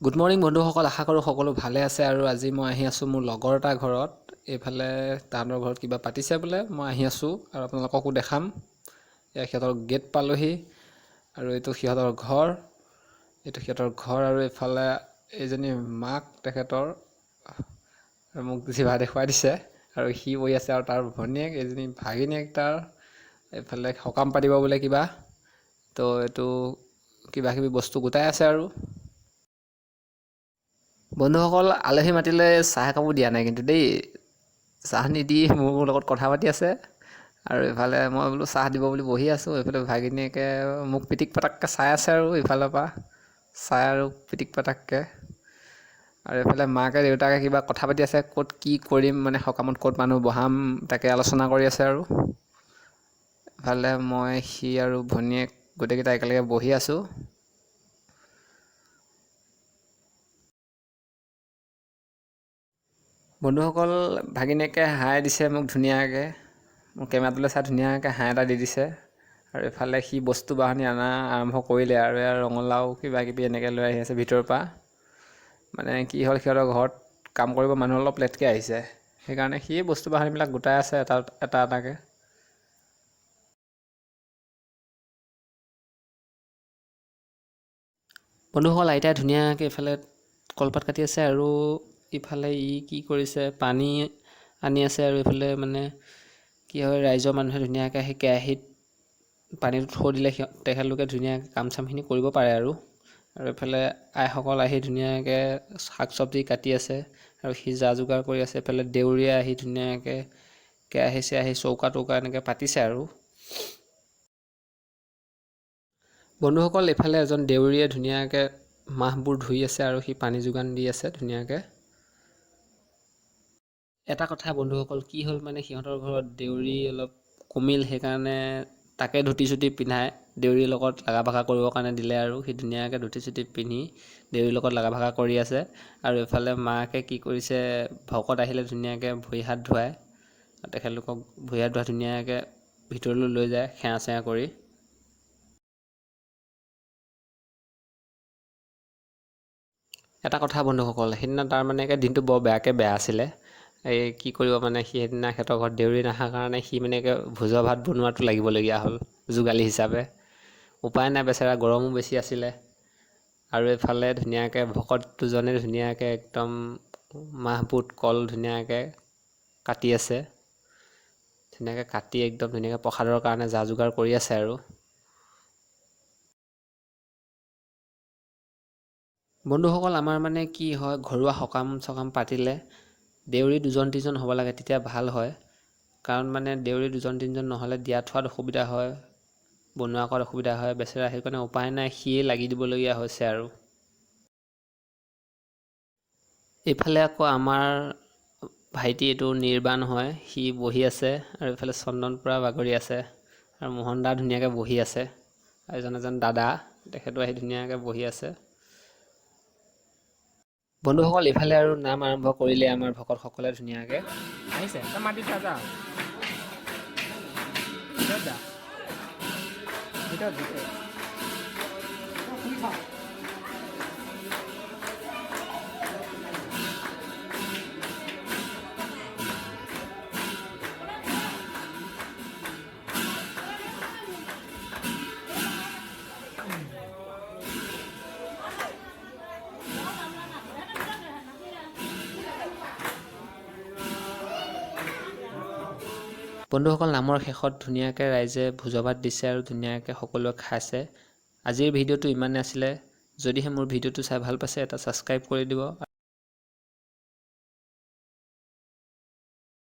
Good morning বন্ধুসকল, আশা কৰোঁ সকলো ভালে আছে। আৰু আজি মই আহি আছোঁ মোৰ লগৰ এটা ঘৰত। এইফালে তাহাঁতৰ ঘৰত কিবা পাতিছে বোলে, মই আহি আছোঁ আৰু আপোনালোককো দেখাম। এয়া সিহঁতৰ গেট পালোহি আৰু এইটো সিহঁতৰ ঘৰ, আৰু এইফালে এইজনী মাক তেখেতৰ মোক জিভা দেখুৱাই দিছে আৰু সি বহি আছে আৰু তাৰ ভনীয়েক, এইজনী ভাগিনীয়েক তাৰ। এইফালে সকাম পাতিব বোলে কিবা, তো এইটো কিবাকিবি বস্তু গোটাই আছে। আৰু বন্ধুসকল, আলহী মাতিলে চাহ একাপো দিয়া নাই কিন্তু দেই। চাহ নিদি মোৰ লগত কথা পাতি আছে আৰু এইফালে মই বোলো চাহ দিব বুলি বহি আছোঁ। এইফালে ভাগিনীয়েকে মোক পিটিক পাটাককৈ চাই আছে আৰু ইফালৰ পৰা চাই আৰু পিটিক পাটাককৈ। আৰু এইফালে মাকে দেউতাকে কিবা কথা পাতি আছে, ক'ত কি কৰিম, মানে সকামত ক'ত মানুহ বহাম তাকে আলোচনা কৰি আছে। আৰু এইফালে মই, সি আৰু ভনীয়েক গোটেইকেইটা একেলগে বহি আছোঁ। বন্ধুসকল, ভাগিনীয়েকে হাই দিছে মোক ধুনীয়াকৈ, মোৰ কেমেৰাটোলৈ চাই ধুনীয়াকৈ হাই এটা দি দিছে। আৰু এইফালে সি বস্তু বাহানি অনা আৰম্ভ কৰিলে আৰু ৰঙালাও কিবাকিবি এনেকৈ লৈ আহি আছে ভিতৰৰ পৰা। মানে কি হ'ল, সিহঁতৰ ঘৰত কাম কৰিব মানুহ অলপ লেটকৈ আহিছে, সেইকাৰণে সি বস্তু বাহানিবিলাক গোটাই আছে এটা এটাকৈ। বন্ধুসকল, আইতাই ধুনীয়াকৈ এইফালে কলপাত কাটি আছে আৰু ইফালে কি কৰিছে, পানী আনি আছে। আৰু এইফালে মানে কি হয়, ৰাইজৰ মানুহে ধুনীয়াকৈ সেই কেৰাহীত পানীটো থৈ দিলে তেখেতলোকে ধুনীয়াকৈ কাম চামখিনি কৰিব পাৰে। আৰু এইফালে আইসকল আহি ধুনীয়াকৈ শাক চব্জি কাটি আছে আৰু সি যা যোগাৰ কৰি আছে। এইফালে দেউৰীয়ে আহি ধুনীয়াকৈ কেৰাহী চেৰাহী চৌকা তৌকা এনেকৈ পাতিছে। আৰু বন্ধুসকল, এইফালে এজন দেউৰীয়ে ধুনীয়াকৈ মাহবোৰ ধুই আছে আৰু সি পানী যোগান দি আছে ধুনীয়াকৈ। এটা কথা বন্ধুসকল, কি হ'ল মানে সিহঁতৰ ঘৰত দেউৰী অলপ কমিল, সেইকাৰণে তাকে ধুতি চুটি পিন্ধাই দেউৰীৰ লগত লাগা ভাগা কৰিবৰ কাৰণে দিলে। আৰু সি ধুনীয়াকৈ ধুতি চুটি পিন্ধি দেউৰীৰ লগত লাগা ভাগা কৰি আছে। আৰু এইফালে মাকে কি কৰিছে, ভকত আহিলে ধুনীয়াকৈ ভৰি হাত ধুৱায়, তেখেতলোকক ভৰি হাত ধুৱাই ধুনীয়াকৈ ভিতৰলৈ লৈ যায় সেৱা চেৱা কৰি। এটা কথা বন্ধুসকল, সেইদিনা তাৰমানে দিনটো বৰ বেয়া আছিলে। এই কি কৰিব মানে, সি সেইদিনা সিহঁতৰ ঘৰত দেউৰী নাহাৰ কাৰণে সি মানে ভোজৰ ভাত বনোৱাটো লাগিবলগীয়া হ'ল যোগালী হিচাপে। উপায় নাই, বেচেৰা গৰমো বেছি আছিলে। আৰু এইফালে ধুনীয়াকৈ ভকত দুজনে ধুনীয়াকৈ একদম মাহ বুট কল ধুনীয়াকৈ কাটি আছে, ধুনীয়াকৈ কাটি একদম ধুনীয়াকৈ প্ৰসাদৰ কাৰণে যা যোগাৰ কৰি আছে। আৰু বন্ধুসকল, আমাৰ মানে কি হয়, ঘৰুৱা সকাম চকাম পাতিলে দেউৰী দুজন তিনিজন হ'ব লাগে, তেতিয়া ভাল হয়। কাৰণ মানে দেউৰী দুজন তিনিজন নহ'লে দিয়া থোৱাত অসুবিধা হয়, বনোৱা কৰাত অসুবিধা হয়। বেচেৰা সেইকাৰণে উপায় নাই, সিয়ে লাগি দিবলগীয়া হৈছে। আৰু এইফালে আকৌ আমাৰ ভাইটি এইটো নিৰ্বাণ হয়, সি বহি আছে। আৰু এইফালে চন্দন পুৰা বাগৰি আছে আৰু মোহন দা ধুনীয়াকৈ বহি আছে। আৰু এজন দাদা, তেখেতো আহি ধুনীয়াকৈ বহি আছে। বন্ধুসকল, ইফালে আৰু নাম আৰম্ভ কৰিলে আমাৰ ভকতসকলে ধুনীয়াকৈ আহিছে। বন্ধুসকল, নামৰ শেষত ধুনীয়াকৈ ৰাইজে ভোজ ভাত দিছে আৰু ধুনীয়াকৈ সকলোৱে খাইছে। আজিৰ ভিডিঅ'টো ইমানেই আছিলে। যদিহে মোৰ ভিডিঅ'টো চাই ভাল পাইছে, এটা ছাবস্ক্ৰাইব কৰি দিব।